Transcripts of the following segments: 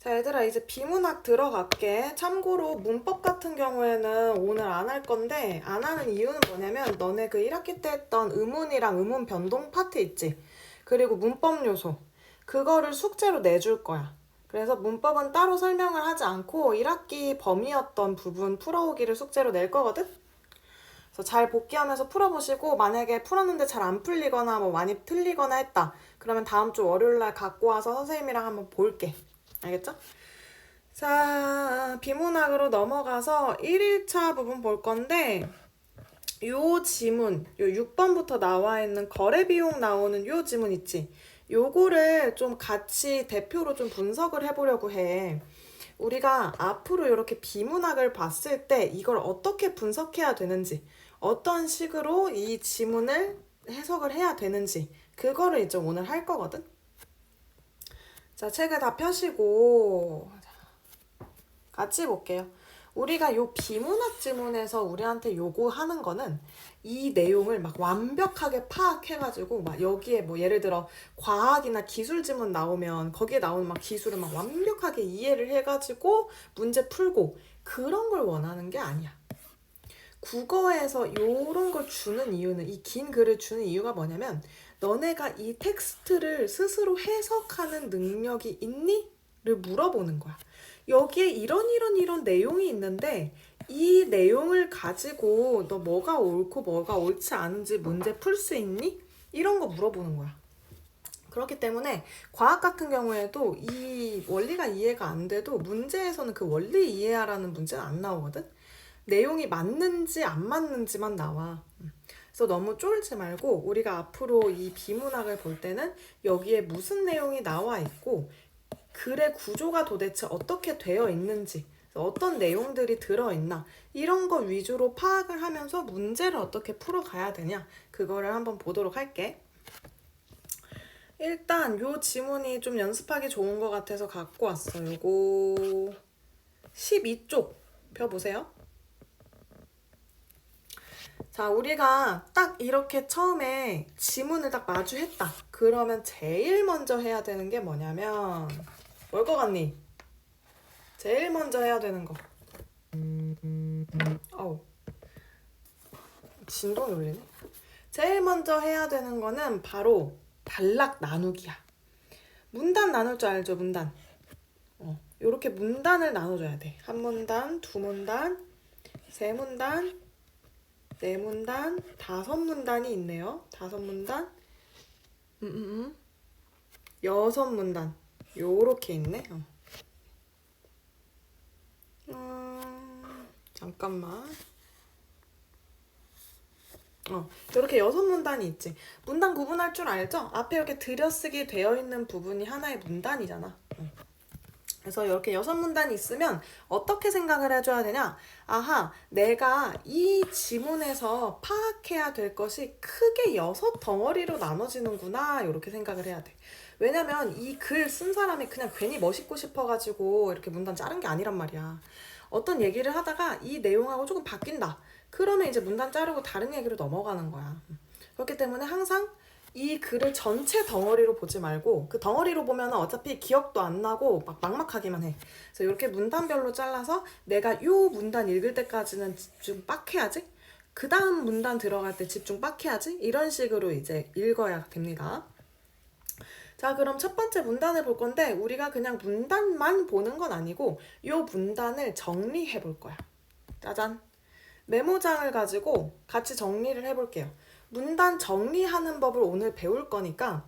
자, 얘들아, 이제 비문학 들어갈게. 참고로 문법 같은 경우에는 오늘 안 할 건데, 안 하는 이유는 뭐냐면, 너네 그 1학기 때 했던 의문이랑 의문 변동 파트 있지? 그리고 문법 요소. 그거를 숙제로 내줄 거야. 그래서 문법은 따로 설명을 하지 않고 1학기 범위였던 부분 풀어오기를 숙제로 낼 거거든? 그래서 잘 복기하면서 풀어보시고, 만약에 풀었는데 잘 안 풀리거나 뭐 많이 틀리거나 했다. 그러면 다음 주 월요일날 갖고 와서 선생님이랑 한번 볼게. 알겠죠? 자, 비문학으로 넘어가서 1일차 부분 볼 건데, 요 지문, 요 6번부터 나와 있는 거래 비용 나오는 요 지문 있지? 요거를 좀 같이 대표로 좀 분석을 해보려고 해. 우리가 앞으로 이렇게 비문학을 봤을 때 이걸 어떻게 분석해야 되는지, 어떤 식으로 이 지문을 해석을 해야 되는지, 그거를 이제 오늘 할 거거든? 자, 책을 다 펴시고, 같이 볼게요. 우리가 요 비문학 지문에서 우리한테 요구하는 거는 이 내용을 막 완벽하게 파악해가지고 막 여기에 뭐 예를 들어 과학이나 기술 지문 나오면 거기에 나오는 막 기술을 막 완벽하게 이해를 해가지고 문제 풀고 그런 걸 원하는 게 아니야. 국어에서 요런 걸 주는 이유는, 이 긴 글을 주는 이유가 뭐냐면 너네가 이 텍스트를 스스로 해석하는 능력이 있니? 를 물어보는 거야. 여기에 이런 내용이 있는데 이 내용을 가지고 너 뭐가 옳고 뭐가 옳지 않은지 문제 풀 수 있니? 이런 거 물어보는 거야. 그렇기 때문에 과학 같은 경우에도 이 원리가 이해가 안 돼도 문제에서는 그 원리 이해하라는 문제는 안 나오거든? 내용이 맞는지 안 맞는지만 나와. 그래서 너무 쫄지 말고 우리가 앞으로 이 비문학을 볼 때는 여기에 무슨 내용이 나와 있고 글의 구조가 도대체 어떻게 되어 있는지, 어떤 내용들이 들어있나, 이런 거 위주로 파악을 하면서 문제를 어떻게 풀어가야 되냐, 그거를 한번 보도록 할게. 일단 요 지문이 좀 연습하기 좋은 것 같아서 갖고 왔어. 요거 12쪽 펴보세요. 자, 우리가 딱 이렇게 처음에 지문을 딱 마주했다. 그러면 제일 먼저 해야 되는 게 뭐냐면 뭘 것 같니? 제일 먼저 해야 되는 거. 어우, 진동이 울리네. 제일 먼저 해야 되는 거는 바로 단락 나누기야. 문단 나눌 줄 알죠? 문단. 요렇게 문단을 나눠줘야 돼. 한 문단, 두 문단, 세 문단, 네 문단, 다섯 문단이 있네요. 다섯 문단, 여섯 문단. 요렇게 있네. 잠깐만. 이렇게 여섯 문단이 있지. 문단 구분할 줄 알죠? 앞에 이렇게 들여쓰기 되어 있는 부분이 하나의 문단이잖아. 그래서 이렇게 여섯 문단이 있으면 어떻게 생각을 해줘야 되냐? 아하, 내가 이 지문에서 파악해야 될 것이 크게 여섯 덩어리로 나눠지는구나. 이렇게 생각을 해야 돼. 왜냐면 이 글 쓴 사람이 그냥 괜히 멋있고 싶어가지고 이렇게 문단 자른 게 아니란 말이야. 어떤 얘기를 하다가 이 내용하고 조금 바뀐다. 그러면 이제 문단 자르고 다른 얘기로 넘어가는 거야. 그렇기 때문에 항상 이 글을 전체 덩어리로 보지 말고 그 덩어리로 보면 어차피 기억도 안 나고 막 막막하기만 해. 그래서 이렇게 문단별로 잘라서 내가 요 문단 읽을 때까지는 집중 빡 해야지. 그 다음 문단 들어갈 때 집중 빡 해야지. 이런 식으로 이제 읽어야 됩니다. 자, 그럼 첫 번째 문단을 볼 건데 우리가 그냥 문단만 보는 건 아니고 요 문단을 정리해 볼 거야. 짜잔. 메모장을 가지고 같이 정리를 해볼게요. 문단 정리하는 법을 오늘 배울 거니까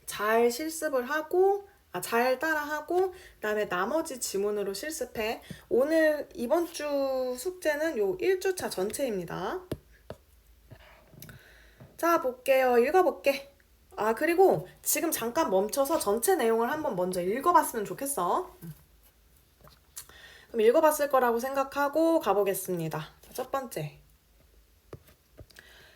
잘 실습을 하고, 잘 따라하고, 그다음에 나머지 지문으로 실습해. 오늘 이번 주 숙제는 요 1주차 전체입니다. 자, 볼게요. 읽어볼게. 그리고 지금 잠깐 멈춰서 전체 내용을 한번 먼저 읽어봤으면 좋겠어. 그럼 읽어봤을 거라고 생각하고 가보겠습니다. 자, 첫 번째.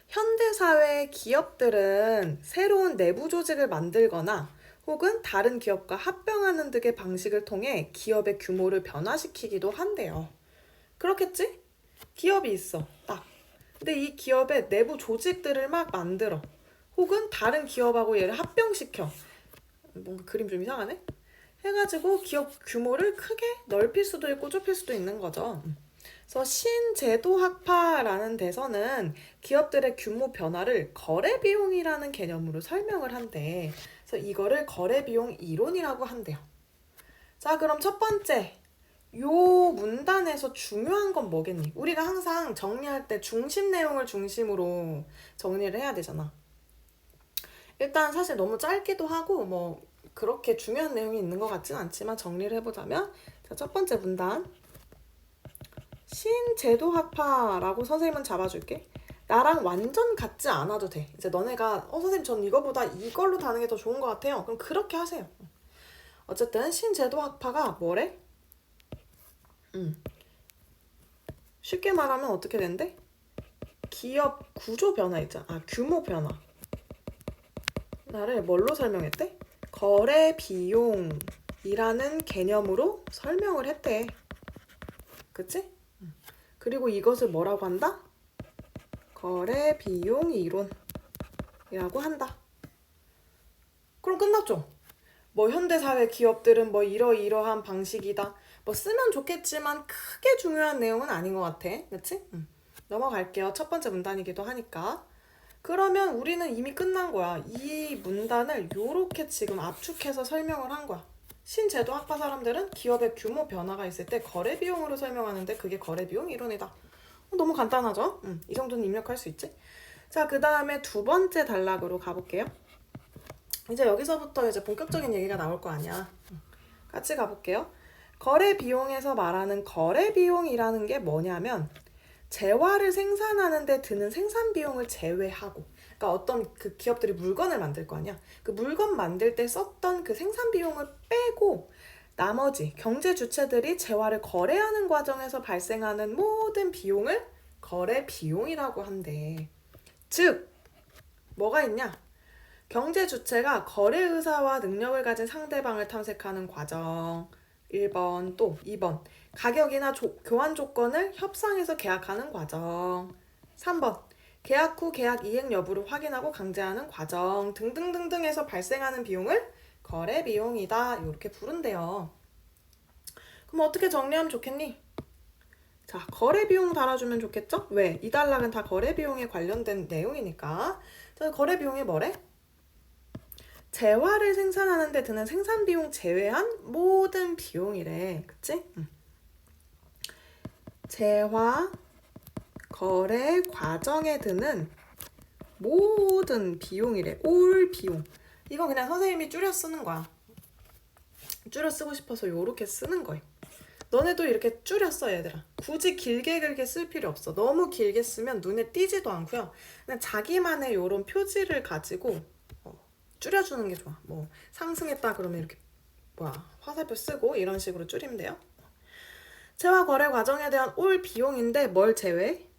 현대사회 기업들은 새로운 내부 조직을 만들거나 혹은 다른 기업과 합병하는 등의 방식을 통해 기업의 규모를 변화시키기도 한대요. 그렇겠지? 기업이 있어. 딱. 근데 이 기업의 내부 조직들을 막 만들어. 혹은 다른 기업하고 얘를 합병시켜. 뭔가 그림 좀 이상하네? 해가지고 기업 규모를 크게 넓힐 수도 있고 좁힐 수도 있는 거죠. 그래서 신제도학파라는 데서는 기업들의 규모 변화를 거래비용이라는 개념으로 설명을 한대. 그래서 이거를 거래비용 이론이라고 한대요. 자, 그럼 첫 번째, 요 문단에서 중요한 건 뭐겠니? 우리가 항상 정리할 때 중심 내용을 중심으로 정리를 해야 되잖아. 일단 사실 너무 짧기도 하고 뭐 그렇게 중요한 내용이 있는 것 같진 않지만 정리를 해보자면, 자, 첫 번째 문단, 신제도학파라고 선생님은 잡아줄게. 나랑 완전 같지 않아도 돼. 이제 너네가 선생님 전 이거보다 이걸로 다는 게 더 좋은 것 같아요. 그럼 그렇게 하세요. 어쨌든 신제도학파가 뭐래? 쉽게 말하면 어떻게 된대? 기업 구조 변화 있잖아. 규모 변화. 나를 뭘로 설명했대? 거래 비용이라는 개념으로 설명을 했대. 그치? 그리고 이것을 뭐라고 한다? 거래 비용 이론이라고 한다. 그럼 끝났죠? 뭐 현대사회 기업들은 뭐 이러이러한 방식이다. 뭐 쓰면 좋겠지만 크게 중요한 내용은 아닌 것 같아. 그치? 넘어갈게요. 첫 번째 문단이기도 하니까. 그러면 우리는 이미 끝난 거야. 이 문단을 요렇게 지금 압축해서 설명을 한 거야. 신제도학파 사람들은 기업의 규모 변화가 있을 때 거래 비용으로 설명하는데 그게 거래 비용 이론이다. 너무 간단하죠? 이 정도는 입력할 수 있지? 자, 그 다음에 두 번째 단락으로 가볼게요. 이제 여기서부터 이제 본격적인 얘기가 나올 거 아니야. 같이 가볼게요. 거래 비용에서 말하는 거래 비용이라는 게 뭐냐면 재화를 생산하는 데 드는 생산 비용을 제외하고, 그러니까 어떤 그 기업들이 물건을 만들 거 아니야. 그 물건 만들 때 썼던 그 생산 비용을 빼고 나머지 경제 주체들이 재화를 거래하는 과정에서 발생하는 모든 비용을 거래 비용이라고 한대. 즉, 뭐가 있냐? 경제 주체가 거래 의사와 능력을 가진 상대방을 탐색하는 과정. 1번, 또 2번. 가격이나 교환 조건을 협상해서 계약하는 과정. 3번. 계약 후 계약 이행 여부를 확인하고 강제하는 과정 등등등등에서 발생하는 비용을 거래 비용이다. 이렇게 부른대요. 그럼 어떻게 정리하면 좋겠니? 자, 거래 비용 달아주면 좋겠죠? 왜? 이 단락은 다 거래 비용에 관련된 내용이니까. 자, 거래 비용이 뭐래? 재화를 생산하는 데 드는 생산 비용 제외한 모든 비용이래. 그치? 재화 거래 과정에 드는 모든 비용이래. 올 비용. 이건 그냥 선생님이 줄여 쓰는 거야. 줄여 쓰고 싶어서 요렇게 쓰는 거예요. 너네도 이렇게 줄여 써, 얘들아. 굳이 길게 쓸 필요 없어. 너무 길게 쓰면 눈에 띄지도 않고요. 그냥 자기만의 요런 표지를 가지고 줄여주는 게 좋아. 뭐 상승했다 그러면 이렇게 화살표 쓰고 이런 식으로 줄이면 돼요. 재화 거래 과정에 대한 올 비용인데 뭘 제외?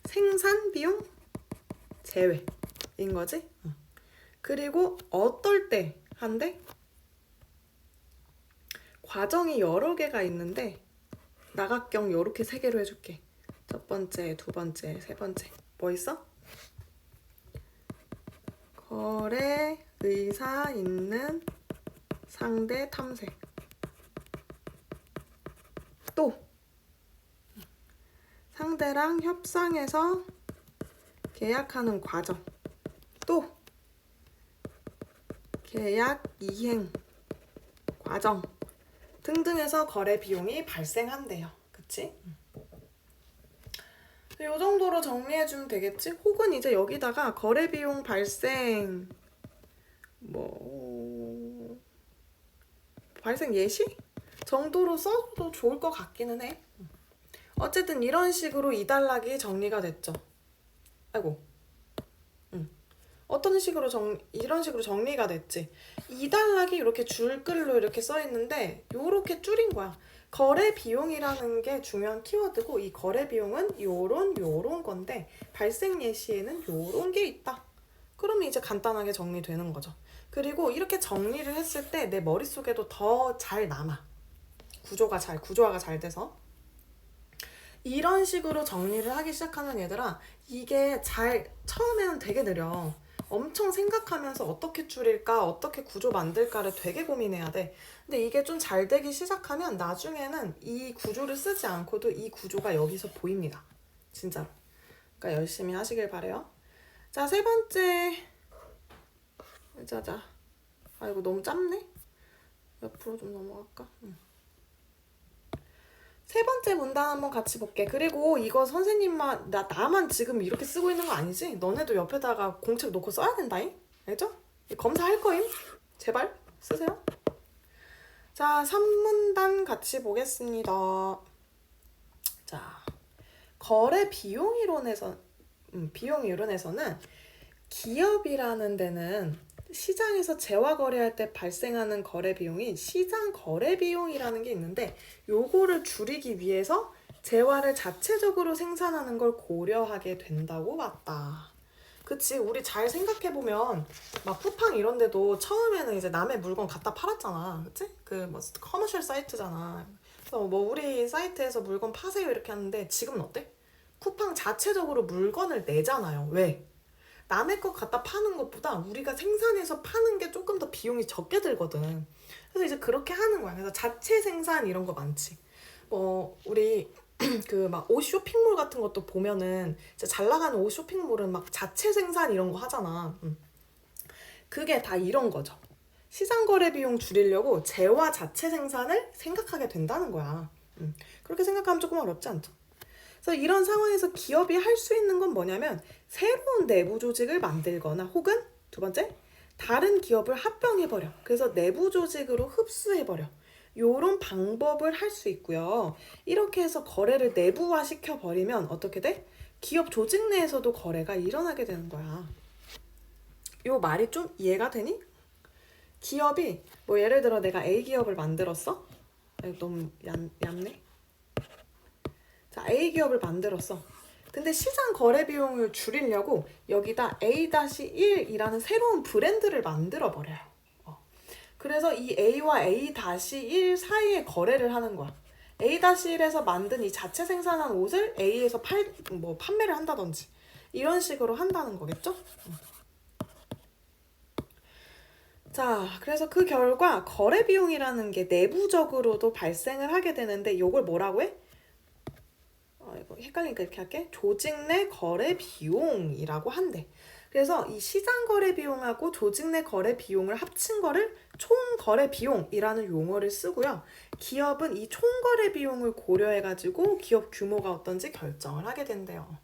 생산 비용 제외인 거지. 그리고 어떨 때 한데? 과정이 여러 개가 있는데 나각경 요렇게 3개로 해줄게. 첫 번째, 두 번째, 세 번째. 뭐 있어? 거래 의사 있는 상대 탐색. 또 상대랑 협상해서 계약하는 과정. 또 계약 이행 과정 등등에서 거래 비용이 발생한대요. 그치? 이 정도로 정리해주면 되겠지? 혹은 이제 여기다가 거래 비용 발생 발생 예시? 정도로 써도 좋을 것 같기는 해. 어쨌든 이런 식으로 이 단락이 정리가 됐죠. 아이고. 어떤 식으로 이런 식으로 정리가 됐지. 이 단락이 이렇게 줄글로 이렇게 써 있는데 요렇게 줄인 거야. 거래 비용이라는 게 중요한 키워드고 이 거래 비용은 요런 건데 발생 예시에는 요런 게 있다. 그러면 이제 간단하게 정리되는 거죠. 그리고 이렇게 정리를 했을 때 내 머릿속에도 더 잘 남아. 구조화가 잘 돼서. 이런 식으로 정리를 하기 시작하면 얘들아 이게 처음에는 되게 느려. 엄청 생각하면서 어떻게 줄일까, 어떻게 구조 만들까를 되게 고민해야 돼. 근데 이게 좀 잘 되기 시작하면 나중에는 이 구조를 쓰지 않고도 이 구조가 여기서 보입니다. 진짜로. 그러니까 열심히 하시길 바래요. 자, 세 번째. 자자. 아, 이거 너무 짧네? 옆으로 좀 넘어갈까? 세 번째 문단 한번 같이 볼게. 그리고 이거 선생님만, 나만 지금 이렇게 쓰고 있는 거 아니지? 너네도 옆에다가 공책 놓고 써야 된다잉? 알죠? 검사할 거임? 제발 쓰세요. 자, 3문단 같이 보겠습니다. 자, 거래 비용 이론에서는 기업이라는 데는 시장에서 재화 거래할 때 발생하는 거래 비용이 시장 거래 비용이라는 게 있는데 요거를 줄이기 위해서 재화를 자체적으로 생산하는 걸 고려하게 된다고 봤다. 그치, 우리 잘 생각해보면 막 쿠팡 이런 데도 처음에는 이제 남의 물건 갖다 팔았잖아. 그치? 그 뭐 커머셜 사이트잖아. 그래서 뭐 우리 사이트에서 물건 파세요 이렇게 하는데 지금은 어때? 쿠팡 자체적으로 물건을 내잖아요. 왜? 남의 거 갖다 파는 것보다 우리가 생산해서 파는 게 조금 더 비용이 적게 들거든. 그래서 이제 그렇게 하는 거야. 그래서 자체 생산 이런 거 많지. 뭐 우리 그 막 옷 쇼핑몰 같은 것도 보면은 진짜 잘 나가는 옷 쇼핑몰은 막 자체 생산 이런 거 하잖아. 그게 다 이런 거죠. 시장 거래 비용 줄이려고 재화 자체 생산을 생각하게 된다는 거야. 그렇게 생각하면 조금 어렵지 않죠? 그래서 이런 상황에서 기업이 할 수 있는 건 뭐냐면 새로운 내부 조직을 만들거나 혹은 두 번째, 다른 기업을 합병해버려. 그래서 내부 조직으로 흡수해버려. 요런 방법을 할 수 있고요. 이렇게 해서 거래를 내부화 시켜버리면 어떻게 돼? 기업 조직 내에서도 거래가 일어나게 되는 거야. 요 말이 좀 이해가 되니? 기업이 뭐 예를 들어 내가 A 기업을 만들었어? 너무 얇네? 자, A 기업을 만들었어. 근데 시장 거래 비용을 줄이려고 여기다 A-1이라는 새로운 브랜드를 만들어 버려요. 그래서 이 A와 A-1 사이에 거래를 하는 거야. A-1에서 만든 이 자체 생산한 옷을 A에서 판매를 한다든지 이런 식으로 한다는 거겠죠? 자, 그래서 그 결과 거래 비용이라는 게 내부적으로도 발생을 하게 되는데 이걸 뭐라고 해? 이거 헷갈리니까 이렇게 할게. 조직 내 거래 비용이라고 한대. 그래서 이 시장 거래 비용하고 조직 내 거래 비용을 합친 거를 총 거래 비용이라는 용어를 쓰고요. 기업은 이 총 거래 비용을 고려해가지고 기업 규모가 어떤지 결정을 하게 된대요.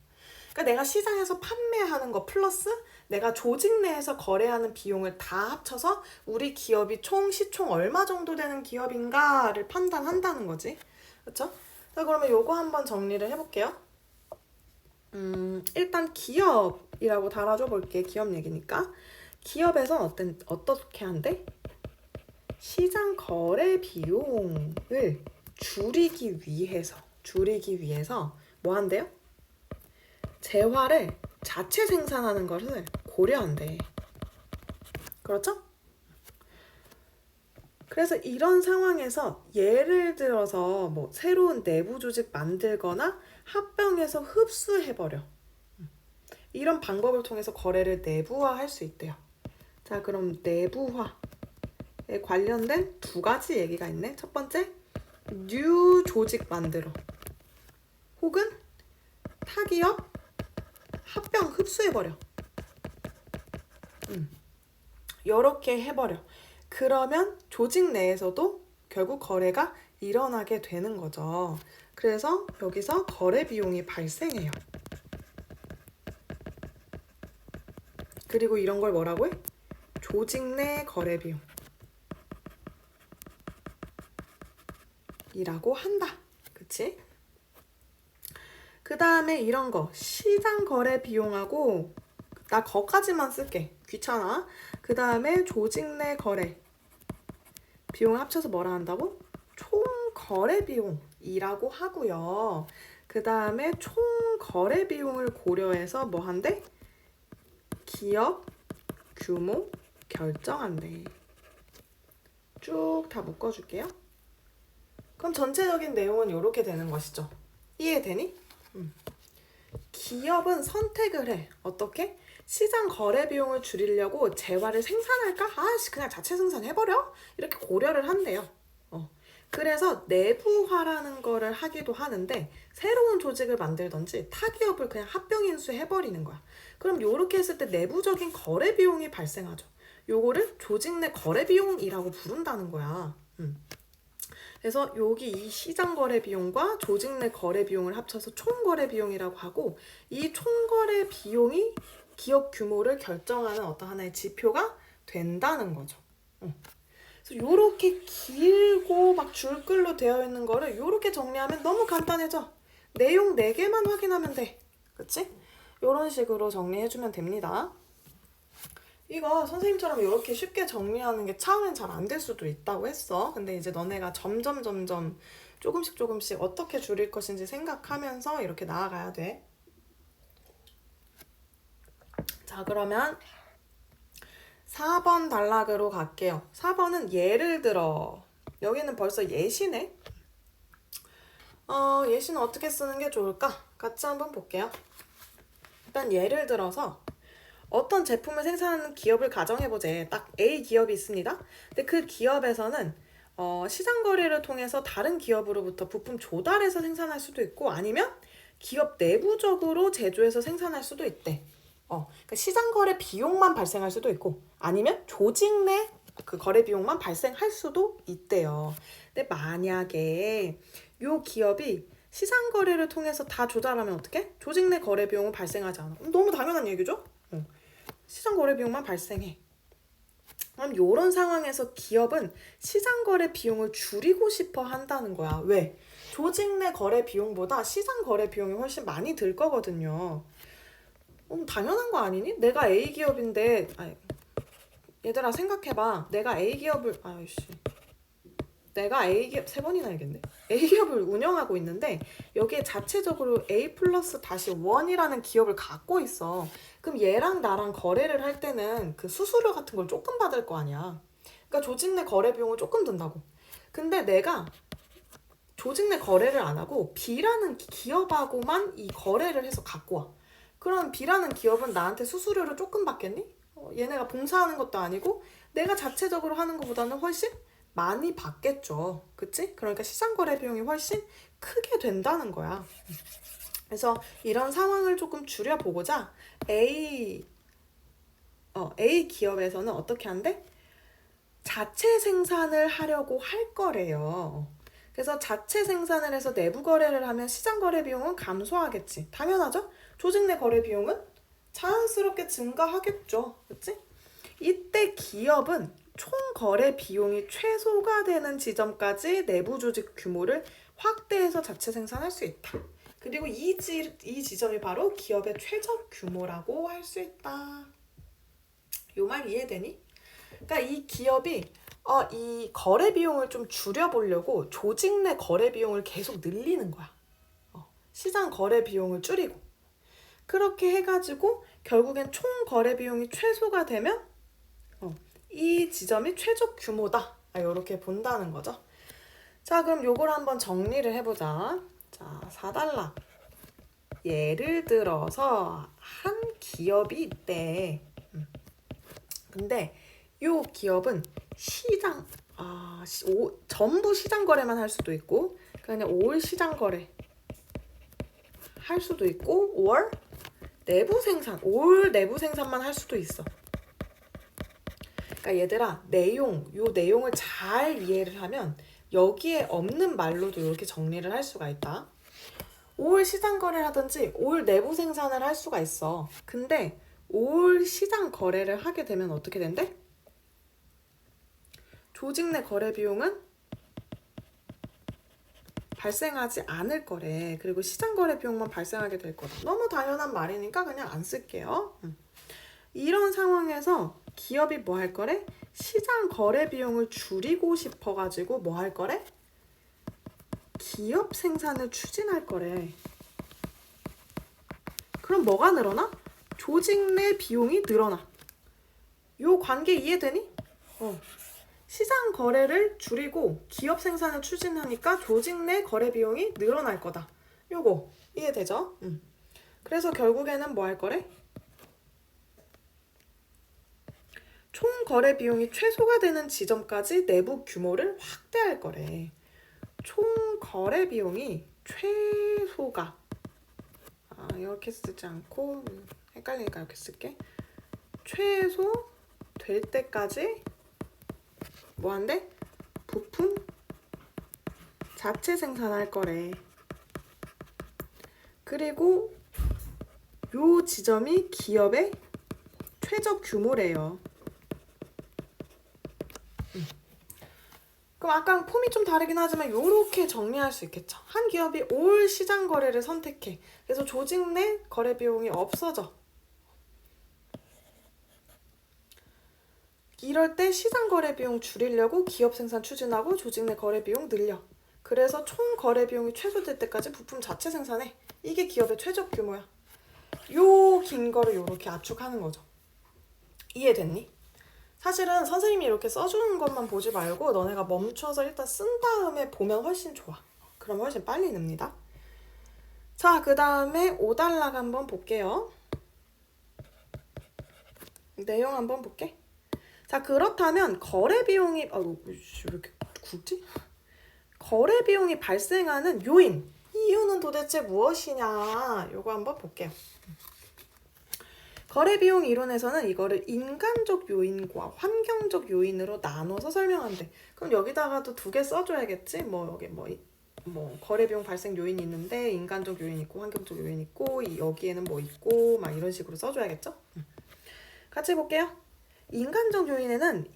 그러니까 내가 시장에서 판매하는 거 플러스 내가 조직 내에서 거래하는 비용을 다 합쳐서 우리 기업이 총 시총 얼마 정도 되는 기업인가를 판단한다는 거지. 그렇죠? 자, 그러면 요거 한번 정리를 해볼게요. 일단 기업이라고 달아줘 볼게. 기업 얘기니까. 기업에서 어떻게 한대? 시장 거래 비용을 줄이기 위해서 뭐 한대요? 재화를 자체 생산하는 것을 고려한대. 그렇죠? 그래서 이런 상황에서 예를 들어서 뭐 새로운 내부 조직 만들거나 합병해서 흡수해버려. 이런 방법을 통해서 거래를 내부화할 수 있대요. 자, 그럼 내부화에 관련된 두 가지 얘기가 있네. 첫 번째, 뉴 조직 만들어. 혹은 타기업 합병 흡수해버려. 이렇게 해버려. 그러면 조직 내에서도 결국 거래가 일어나게 되는 거죠. 그래서 여기서 거래 비용이 발생해요. 그리고 이런 걸 뭐라고 해? 조직 내 거래 비용 이라고 한다. 그치? 그 다음에 이런 거 시장 거래 비용하고 나 거까지만 쓸게. 귀찮아. 그 다음에 조직 내 거래 비용 합쳐서 뭐라 한다고? 총 거래 비용이라고 하고요. 그 다음에 총 거래 비용을 고려해서 뭐 한대? 기업 규모 결정한대. 쭉 다 묶어줄게요. 그럼 전체적인 내용은 이렇게 되는 것이죠. 이해되니? 기업은 선택을 해. 어떻게? 시장 거래 비용을 줄이려고 재화를 생산할까? 그냥 자체 생산해버려? 이렇게 고려를 한대요. 그래서 내부화라는 거를 하기도 하는데 새로운 조직을 만들던지 타 기업을 그냥 합병 인수해버리는 거야. 그럼 요렇게 했을 때 내부적인 거래 비용이 발생하죠. 요거를 조직 내 거래 비용이라고 부른다는 거야. 그래서 여기 이 시장 거래 비용과 조직 내 거래 비용을 합쳐서 총 거래 비용이라고 하고, 이 총 거래 비용이 기업 규모를 결정하는 어떤 하나의 지표가 된다는 거죠. 그래서 요렇게 길고 막 줄글로 되어 있는 거를 요렇게 정리하면 너무 간단해져. 내용 4개만 확인하면 돼. 그치? 요런 식으로 정리해주면 됩니다. 이거 선생님처럼 이렇게 쉽게 정리하는 게 처음엔 잘 안 될 수도 있다고 했어. 근데 이제 너네가 점점 조금씩 어떻게 줄일 것인지 생각하면서 이렇게 나아가야 돼. 자, 그러면 4번 단락으로 갈게요. 4번은 예를 들어. 여기는 벌써 예시네. 예시는 어떻게 쓰는 게 좋을까? 같이 한번 볼게요. 일단 예를 들어서 어떤 제품을 생산하는 기업을 가정해보자. 딱 A 기업이 있습니다. 근데 그 기업에서는 시장 거래를 통해서 다른 기업으로부터 부품 조달해서 생산할 수도 있고, 아니면 기업 내부적으로 제조해서 생산할 수도 있대. 그러니까 시장 거래 비용만 발생할 수도 있고, 아니면 조직 내 그 거래 비용만 발생할 수도 있대요. 근데 만약에 요 기업이 시장 거래를 통해서 다 조달하면 어떡해? 조직 내 거래 비용은 발생하지 않아. 너무 당연한 얘기죠? 시장 거래 비용만 발생해. 그럼 이런 상황에서 기업은 시장 거래 비용을 줄이고 싶어 한다는 거야. 왜? 조직 내 거래 비용보다 시장 거래 비용이 훨씬 많이 들 거거든요. 당연한 거 아니니? 내가 A 기업인데, 얘들아 생각해봐. 내가 A 기업을, 내가 A 기업, 3번이나 알겠네. A 기업을 운영하고 있는데 여기에 자체적으로 A 플러스 다시 1이라는 기업을 갖고 있어. 그럼 얘랑 나랑 거래를 할 때는 그 수수료 같은 걸 조금 받을 거 아니야. 그러니까 조직 내 거래 비용을 조금 든다고. 근데 내가 조직 내 거래를 안 하고 B라는 기업하고만 이 거래를 해서 갖고 와. 그럼 B라는 기업은 나한테 수수료를 조금 받겠니? 얘네가 봉사하는 것도 아니고 내가 자체적으로 하는 것보다는 훨씬 많이 받겠죠. 그치? 그러니까 시장 거래 비용이 훨씬 크게 된다는 거야. 그래서 이런 상황을 조금 줄여보고자 A 기업에서는 어떻게 한대? 자체 생산을 하려고 할 거래요. 그래서 자체 생산을 해서 내부 거래를 하면 시장 거래 비용은 감소하겠지. 당연하죠? 조직 내 거래 비용은 자연스럽게 증가하겠죠. 그치? 이때 기업은 총 거래 비용이 최소가 되는 지점까지 내부 조직 규모를 확대해서 자체 생산할 수 있다. 그리고 이 지점이 바로 기업의 최적 규모라고 할 수 있다. 요 말 이해되니? 그러니까 이 기업이 이 거래 비용을 좀 줄여보려고 조직 내 거래 비용을 계속 늘리는 거야. 시장 거래 비용을 줄이고. 그렇게 해가지고 결국엔 총 거래 비용이 최소가 되면 이 지점이 최적 규모다. 이렇게 본다는 거죠. 자, 그럼 요걸 한번 정리를 해보자. 자, 4단락. 예를 들어서 한 기업이 있대. 근데 요 기업은 전부 시장 거래만 할 수도 있고, 그냥 올 시장 거래 할 수도 있고, or 올 내부 생산만 할 수도 있어. 그러니까 얘들아, 요 내용을 잘 이해를 하면 여기에 없는 말로도 이렇게 정리를 할 수가 있다. 올 시장 거래를 하든지 올 내부 생산을 할 수가 있어. 근데 올 시장 거래를 하게 되면 어떻게 된대? 조직 내 거래 비용은 발생하지 않을 거래. 그리고 시장 거래 비용만 발생하게 될 거다. 너무 당연한 말이니까 그냥 안 쓸게요. 이런 상황에서 기업이 뭐 할 거래? 시장 거래 비용을 줄이고 싶어가지고 뭐 할 거래? 기업 생산을 추진할 거래. 그럼 뭐가 늘어나? 조직 내 비용이 늘어나. 요 관계 이해되니? 시장 거래를 줄이고 기업 생산을 추진하니까 조직 내 거래 비용이 늘어날 거다. 요거 이해되죠? 그래서 결국에는 뭐 할 거래? 총 거래 비용이 최소가 되는 지점까지 내부 규모를 확대할 거래. 총 거래 비용이 최소가 이렇게 쓰지 않고 헷갈리니까 이렇게 쓸게. 최소 될 때까지 뭐 한대? 부품 자체 생산할 거래. 그리고 요 지점이 기업의 최저 규모래요. 그럼 아까랑 폼이 좀 다르긴 하지만 이렇게 정리할 수 있겠죠. 한 기업이 올 시장 거래를 선택해. 그래서 조직 내 거래 비용이 없어져. 이럴 때 시장 거래 비용 줄이려고 기업 생산 추진하고 조직 내 거래 비용 늘려. 그래서 총 거래 비용이 최소될 때까지 부품 자체 생산해. 이게 기업의 최저 규모야. 요 긴 거를 요렇게 압축하는 거죠. 이해됐니? 사실은 선생님이 이렇게 써주는 것만 보지 말고 너네가 멈춰서 일단 쓴 다음에 보면 훨씬 좋아. 그럼 훨씬 빨리 늡니다. 자, 그 다음에 5단락 한번 볼게요. 내용 한번 볼게. 자, 그렇다면 거래 비용이 왜 이렇게 굵지? 거래 비용이 발생하는 요인, 이유는 도대체 무엇이냐? 요거 한번 볼게요. 거래 비용 이론에서는 이거를 인간적 요인과 환경적 요인으로 나눠서 설명한대. 그럼 여기다가도 두 개 써줘야겠지? 여기 거래 비용 발생 요인이 있는데 인간적 요인 있고 환경적 요인 있고 여기에는 뭐 있고 막 이런 식으로 써줘야겠죠? 같이 볼게요. 인간적 요인에는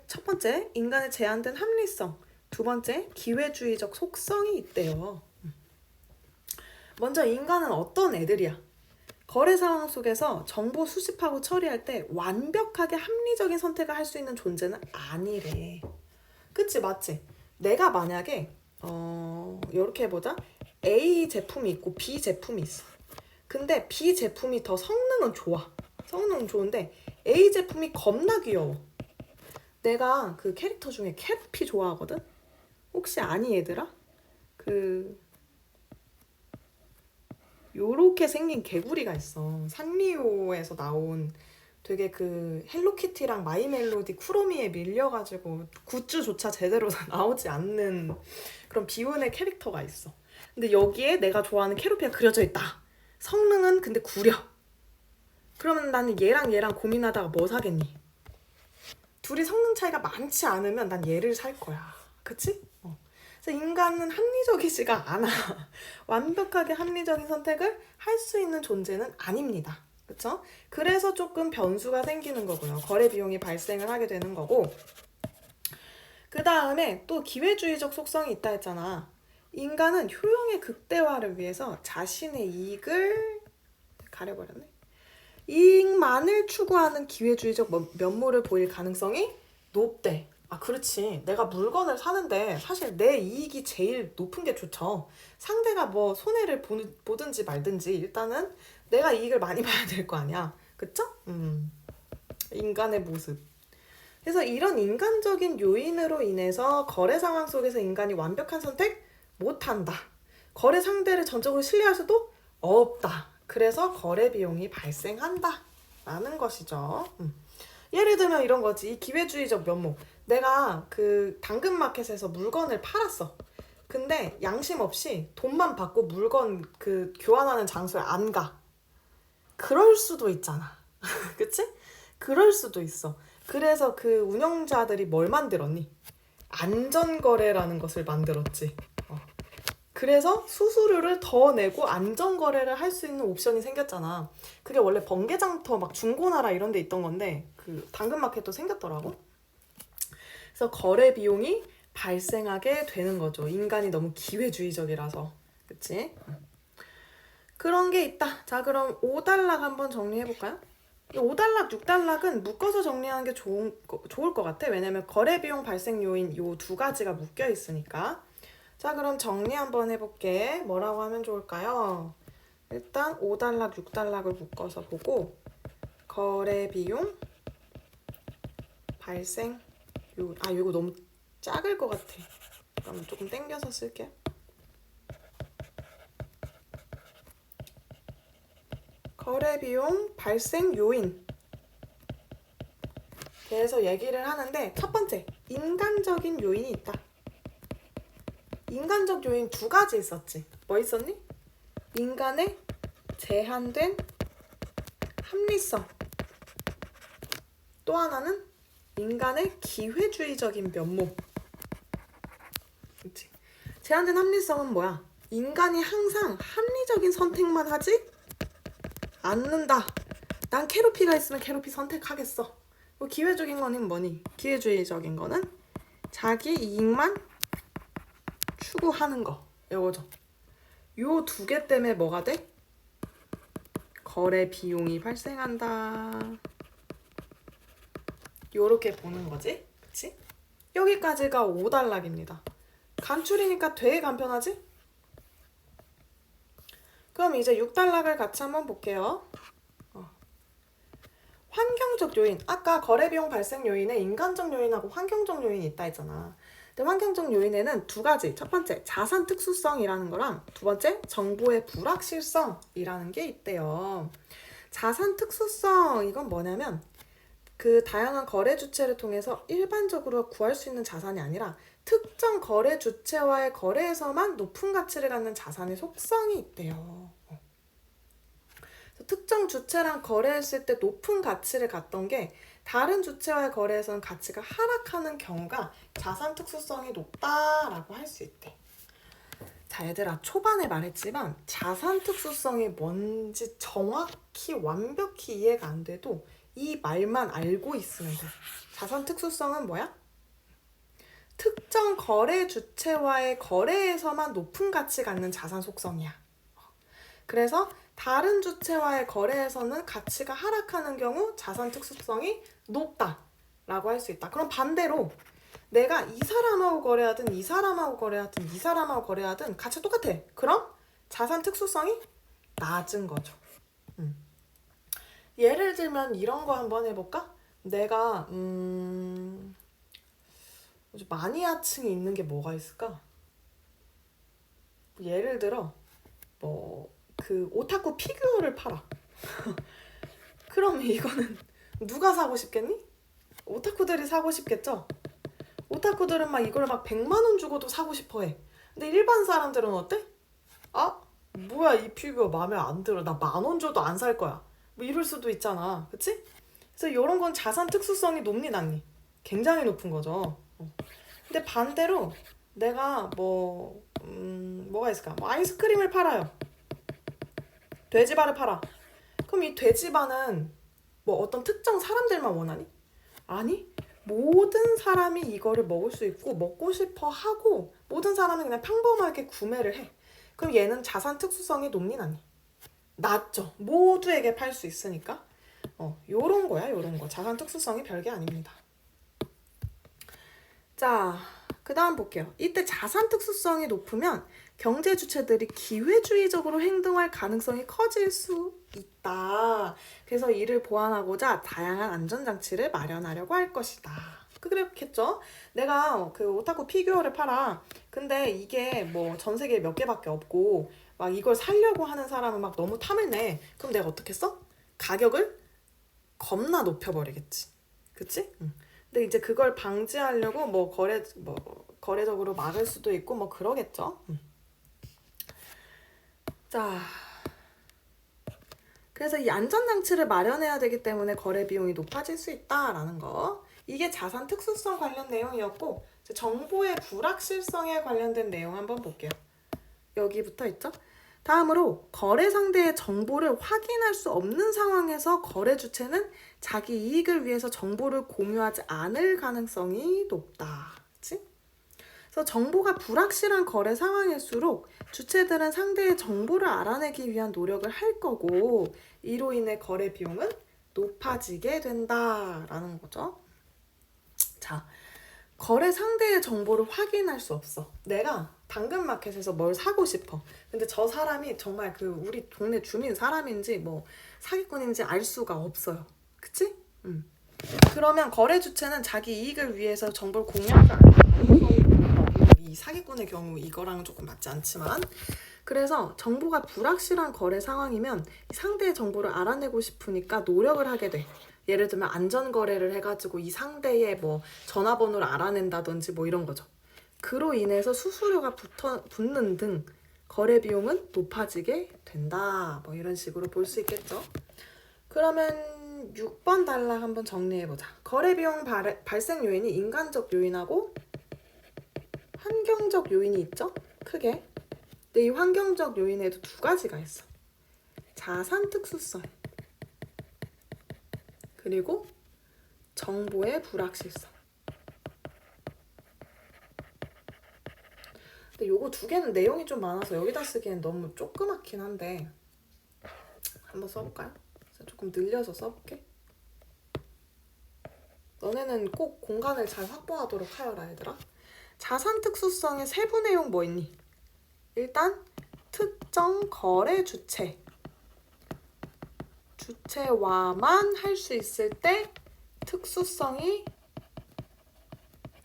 첫 번째, 인간의 제한된 합리성, 두 번째, 기회주의적 속성이 있대요. 먼저 인간은 어떤 애들이야? 거래 상황 속에서 정보 수집하고 처리할 때 완벽하게 합리적인 선택을 할 수 있는 존재는 아니래. 그치, 맞지? 내가 만약에 이렇게 해보자. A 제품이 있고 B 제품이 있어. 근데 B 제품이 더 성능은 좋아. 성능은 좋은데 A 제품이 겁나 귀여워. 내가 그 캐릭터 중에 캐피 좋아하거든? 혹시 아니 얘들아? 요렇게 생긴 개구리가 있어. 산리오에서 나온 되게 헬로키티랑 마이멜로디 쿠로미에 밀려가지고 굿즈조차 제대로 나오지 않는 그런 비운의 캐릭터가 있어. 근데 여기에 내가 좋아하는 캐로피가 그려져 있다. 성능은 근데 구려. 그러면 나는 얘랑 고민하다가 뭐 사겠니? 둘이 성능 차이가 많지 않으면 난 얘를 살 거야. 그치? 그래서 인간은 합리적이지가 않아. 완벽하게 합리적인 선택을 할 수 있는 존재는 아닙니다. 그쵸? 그래서 조금 변수가 생기는 거고요. 거래 비용이 발생을 하게 되는 거고. 그 다음에 또 기회주의적 속성이 있다 했잖아. 인간은 효용의 극대화를 위해서 자신의 이익을 가려버렸네. 이익만을 추구하는 기회주의적 면모를 보일 가능성이 높대. 그렇지. 내가 물건을 사는데 사실 내 이익이 제일 높은 게 좋죠. 상대가 뭐 손해를 보든지 말든지 일단은 내가 이익을 많이 봐야 될 거 아니야. 그쵸? 인간의 모습. 그래서 이런 인간적인 요인으로 인해서 거래 상황 속에서 인간이 완벽한 선택 못한다. 거래 상대를 전적으로 신뢰할 수도 없다. 그래서 거래 비용이 발생한다. 라는 것이죠. 예를 들면 이런 거지. 이 기회주의적 면목. 내가 당근마켓에서 물건을 팔았어. 근데 양심 없이 돈만 받고 물건 교환하는 장소에 안 가. 그럴 수도 있잖아. 그치? 그럴 수도 있어. 그래서 운영자들이 뭘 만들었니? 안전거래라는 것을 만들었지. 그래서 수수료를 더 내고 안전거래를 할 수 있는 옵션이 생겼잖아. 그게 원래 번개장터 막 중고나라 이런 데 있던 건데 당근마켓도 생겼더라고. 그래서 거래 비용이 발생하게 되는 거죠. 인간이 너무 기회주의적이라서. 그치? 그런 게 있다. 자, 그럼 5단락 한번 정리해볼까요? 이 5단락, 6단락은 묶어서 정리하는 게 좋을 것 같아. 왜냐면 거래 비용 발생 요인 요 두 가지가 묶여 있으니까. 자, 그럼 정리 한번 해볼게. 뭐라고 하면 좋을까요? 일단 5단락, 6단락을 묶어서 보고 거래 비용 발생 이거 너무 작을 것 같아. 그럼 조금 당겨서 쓸게. 거래 비용 발생 요인 대해서 얘기를 하는데 첫 번째, 인간적인 요인이 있다. 인간적 요인 두 가지 있었지. 뭐 있었니? 인간의 제한된 합리성. 또 하나는 인간의 기회주의적인 면모. 그치? 제한된 합리성은 뭐야? 인간이 항상 합리적인 선택만 하지 않는다. 난 캐로피가 있으면 캐로피 선택하겠어. 기회적인 거는 뭐니? 기회주의적인 거는 자기 이익만 추구하는 거. 이거죠. 요 두 개 때문에 뭐가 돼? 거래 비용이 발생한다. 요렇게 보는 거지. 그치? 여기까지가 5단락입니다. 간추리니까 되게 간편하지? 그럼 이제 6단락을 같이 한번 볼게요. 환경적 요인. 아까 거래비용 발생 요인에 인간적 요인하고 환경적 요인이 있다 했잖아. 근데 환경적 요인에는 두 가지. 첫 번째, 자산 특수성이라는 거랑 두 번째, 정보의 불확실성이라는 게 있대요. 자산 특수성, 이건 뭐냐면 그 다양한 거래 주체를 통해서 일반적으로 구할 수 있는 자산이 아니라 특정 거래 주체와의 거래에서만 높은 가치를 갖는 자산의 속성이 있대요. 특정 주체랑 거래했을 때 높은 가치를 갖던 게 다른 주체와의 거래에서는 가치가 하락하는 경우가 자산 특수성이 높다라고 할 수 있대. 자, 얘들아, 초반에 말했지만 자산 특수성이 뭔지 정확히 완벽히 이해가 안 돼도 이 말만 알고 있으면 돼. 자산 특수성은 뭐야? 특정 거래 주체와의 거래에서만 높은 가치 갖는 자산 속성이야. 그래서 다른 주체와의 거래에서는 가치가 하락하는 경우 자산 특수성이 높다라고 할 수 있다. 그럼 반대로 내가 이 사람하고 거래하든 이 사람하고 거래하든 이 사람하고 거래하든 가치가 똑같아. 그럼 자산 특수성이 낮은 거죠. 예를 들면 이런 거 한번 해볼까? 내가 마니아층이 있는 게 뭐가 있을까? 예를 들어 그 오타쿠 피규어를 팔아. 그럼 이거는 누가 사고 싶겠니? 오타쿠들이 사고 싶겠죠? 오타쿠들은 막 이걸 막 100만 원 주고도 사고 싶어 해. 근데 일반 사람들은 어때? 아, 뭐야, 이 피규어 마음에 안 들어. 나 10,000원 줘도 안 살 거야. 뭐 이럴 수도 있잖아. 그치? 그래서 이런 건 자산 특수성이 높니 낮니? 굉장히 높은 거죠. 근데 반대로 내가 뭐가 있을까? 아이스크림을 팔아요. 돼지바를 팔아. 그럼 이 돼지바는 어떤 특정 사람들만 원하니? 아니, 모든 사람이 이거를 먹을 수 있고 먹고 싶어 하고 모든 사람이 그냥 평범하게 구매를 해. 그럼 얘는 자산 특수성이 높니 낮니? 낮죠. 모두에게 팔 수 있으니까. 요런 거야, 요런 거. 자산 특수성이 별게 아닙니다. 자, 그 다음 볼게요. 이때 자산 특수성이 높으면 경제 주체들이 기회주의적으로 행동할 가능성이 커질 수 있다. 그래서 이를 보완하고자 다양한 안전장치를 마련하려고 할 것이다. 그렇겠죠? 내가 그 오타쿠 피규어를 팔아. 근데 이게 전 세계에 몇 개밖에 없고 막 이걸 사려고 하는 사람은 막 너무 탐을 내. 그럼 내가 어떻게 써? 가격을 겁나 높여버리겠지. 그치? 근데 이제 그걸 방지하려고 거래적으로 막을 수도 있고 그러겠죠. 자, 그래서 이 안전장치를 마련해야 되기 때문에 거래 비용이 높아질 수 있다라는 거. 이게 자산 특수성 관련 내용이었고, 정보의 불확실성에 관련된 내용 한번 볼게요. 여기 붙어 있죠? 다음으로 거래 상대의 정보를 확인할 수 없는 상황에서 거래 주체는 자기 이익을 위해서 정보를 공유하지 않을 가능성이 높다. 그치? 그래서 정보가 불확실한 거래 상황일수록 주체들은 상대의 정보를 알아내기 위한 노력을 할 거고 이로 인해 거래 비용은 높아지게 된다라는 거죠. 자, 거래 상대의 정보를 확인할 수 없어. 내가 당근마켓에서 뭘 사고 싶어. 근데 저 사람이 정말 우리 동네 주민 사람인지 사기꾼인지 알 수가 없어요. 그치? 그러면 거래 주체는 자기 이익을 위해서 정보를 공유하지 않는 이 사기꾼의 경우 이거랑 조금 맞지 않지만 그래서 정보가 불확실한 거래 상황이면 상대의 정보를 알아내고 싶으니까 노력을 하게 돼. 예를 들면 안전거래를 해가지고 이 상대의 뭐 전화번호를 알아낸다든지 뭐 이런 거죠. 그로 인해서 수수료가 붙는 등 거래 비용은 높아지게 된다. 뭐 이런 식으로 볼 수 있겠죠. 그러면 6번 단락 한번 정리해보자. 거래 비용 발생 요인이 인간적 요인하고 환경적 요인이 있죠? 크게. 근데 이 환경적 요인에도 두 가지가 있어. 자산 특수성 그리고 정보의 불확실성. 근데 요거 두 개는 내용이 좀 많아서 여기다 쓰기엔 너무 조그맣긴 한데 한번 써볼까요? 조금 늘려서 써볼게. 너네는 꼭 공간을 잘 확보하도록 하여라 얘들아. 자산 특수성의 세부 내용 뭐 있니? 일단 특정 거래 주체와만 할 수 있을 때 특수성이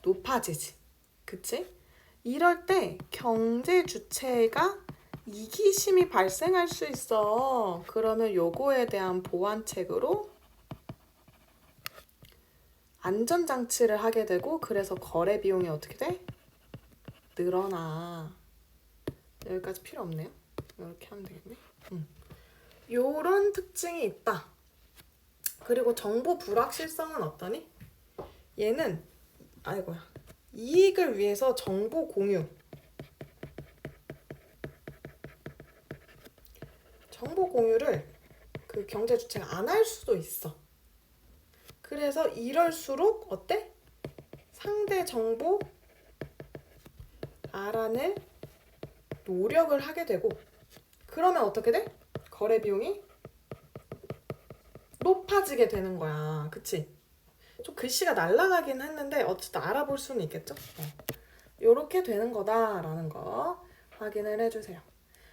높아지지. 그치? 이럴 때 경제 주체가 이기심이 발생할 수 있어. 그러면 요거에 대한 보완책으로 안전장치를 하게 되고 그래서 거래 비용이 어떻게 돼? 늘어나. 여기까지 필요 없네요. 이렇게 하면 되겠네. 요런 특징이 있다. 그리고 정보 불확실성은 어떠니? 얘는 아이고야. 이익을 위해서 정보 공유. 정보 공유를 그 경제 주체가 안 할 수도 있어. 그래서 이럴수록 어때? 상대 정보 알아낼 노력을 하게 되고 그러면 어떻게 돼? 거래 비용이 높아지게 되는 거야. 그치? 좀 글씨가 날아가긴 했는데 어쨌든 알아볼 수는 있겠죠? 요렇게 되는 거다라는 거 확인을 해주세요.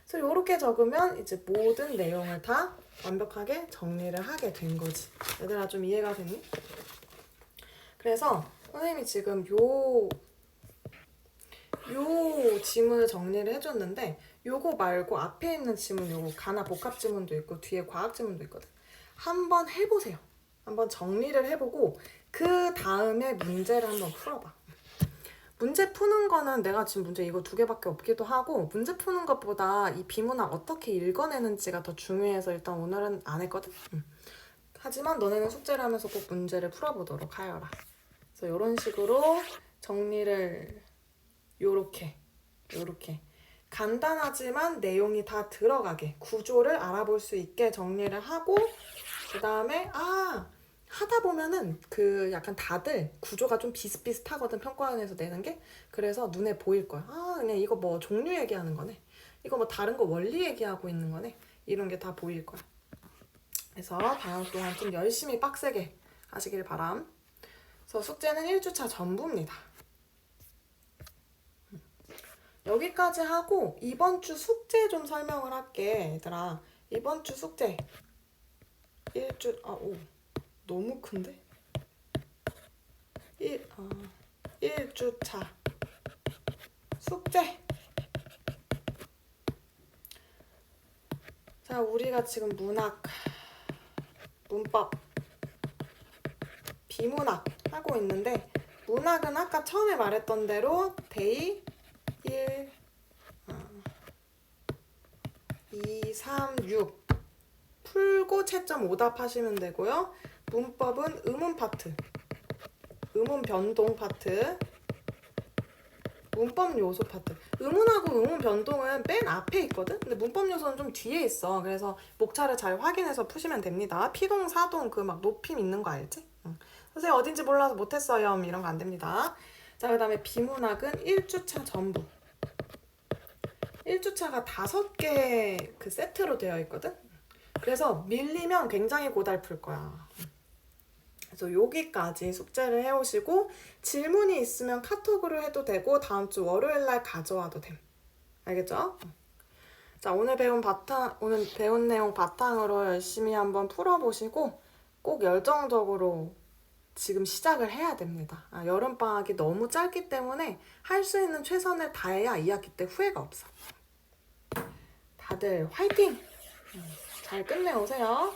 그래서 요렇게 적으면 이제 모든 내용을 다 완벽하게 정리를 하게 된 거지. 얘들아 좀 이해가 됐니? 그래서 선생님이 지금 요 지문을 정리를 해줬는데 요거 말고 앞에 있는 지문 요거 가나 복합 지문도 있고 뒤에 과학 지문도 있거든. 한번 해보세요. 한번 정리를 해보고 그 다음에 문제를 한번 풀어봐. 문제 푸는 거는 내가 지금 문제 이거 2개밖에 없기도 하고 문제 푸는 것보다 이 비문학 어떻게 읽어내는지가 더 중요해서 일단 오늘은 안 했거든. 하지만 너네는 숙제를 하면서 꼭 문제를 풀어보도록 하여라. 그래서 이런 식으로 정리를 요렇게 간단하지만 내용이 다 들어가게 구조를 알아볼 수 있게 정리를 하고 그 다음에 하다 보면은 그 약간 다들 구조가 좀 비슷비슷하거든. 평가원에서 내는 게. 그래서 눈에 보일 거야. 그냥 이거 뭐 종류 얘기하는 거네. 이거 뭐 다른 거 원리 얘기하고 있는 거네. 이런 게 다 보일 거야. 그래서 방학 동안 좀 열심히 빡세게 하시길 바람. 그래서 숙제는 1주차 전부입니다. 여기까지 하고 이번 주 숙제 좀 설명을 할게. 얘들아 이번 주 숙제 1주 너무 큰데? 1주차 숙제. 자, 우리가 지금 문학, 문법, 비문학 하고 있는데 문학은 아까 처음에 말했던 대로 데이 1, 2, 3, 6 풀고 채점 오답 하시면 되고요. 문법은 의문 파트, 의문 변동 파트, 문법 요소 파트. 의문하고 의문 변동은 맨 앞에 있거든? 근데 문법 요소는 좀 뒤에 있어. 그래서 목차를 잘 확인해서 푸시면 됩니다. 피동, 사동 그 막 높임 있는 거 알지? 선생님 어딘지 몰라서 못했어요. 이런 거 안 됩니다. 자, 그 다음에 비문학은 1주차 전부. 1주차가 5개 그 세트로 되어 있거든? 그래서 밀리면 굉장히 고달플 거야. 그래서 여기까지 숙제를 해오시고 질문이 있으면 카톡으로 해도 되고 다음 주 월요일날 가져와도 됨. 알겠죠? 자, 오늘 배운 내용 바탕으로 열심히 한번 풀어보시고 꼭 열정적으로 지금 시작을 해야 됩니다. 여름방학이 너무 짧기 때문에 할 수 있는 최선을 다해야 2학기 때 후회가 없어. 다들 화이팅! 잘 끝내오세요.